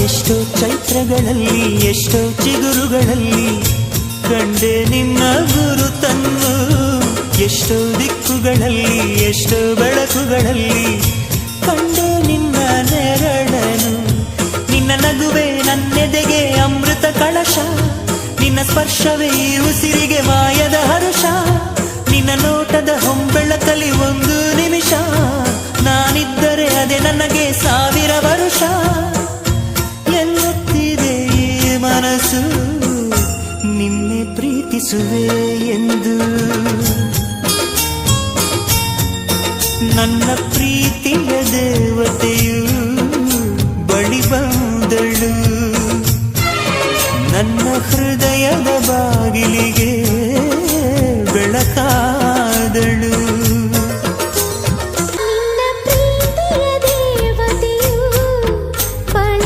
ಎಷ್ಟೋ ಚೈತ್ರಗಳಲ್ಲಿ ಎಷ್ಟೋ ಚಿಗುರುಗಳಲ್ಲಿ ಕಂಡೆ ನಿನ್ನ ಗುರುತನ್ನು, ಎಷ್ಟೋ ದಿಕ್ಕುಗಳಲ್ಲಿ ಎಷ್ಟೋ ಬೆಳಕುಗಳಲ್ಲಿ ಕಂಡೆ ನಿನ್ನ ನೆರಳನು. ನಿನ್ನ ನಗುವೆ ನನ್ನೆದೆಗೆ ಅಮೃತ ಕಳಶ, ನಿನ್ನ ಸ್ಪರ್ಶವೇ ಈ ಉಸಿರಿಗೆ ಮಾಯದ ಹರುಷ. ನಿನ್ನ ನೋಟದ ಹೊಂಬೆಳಕಲಿ ಒಂದು ನಿಮಿಷ, ನಾನಿದ್ದರೆ ಅದೇ ನನಗೆ 1000 ವರುಷ. ಎನ್ನುತ್ತಿದೆ ಈ ಮನಸ್ಸು ನಿನ್ನೆ ಪ್ರೀತಿಸುವೆ ಎಂದು. ನನ್ನ ಪ್ರೀತಿಯ ದೇವತೆಯು ಬಳಿ ಬಂದಳು, ನನ್ನ ಹೃದಯದ ಬಾಗಿಲಿ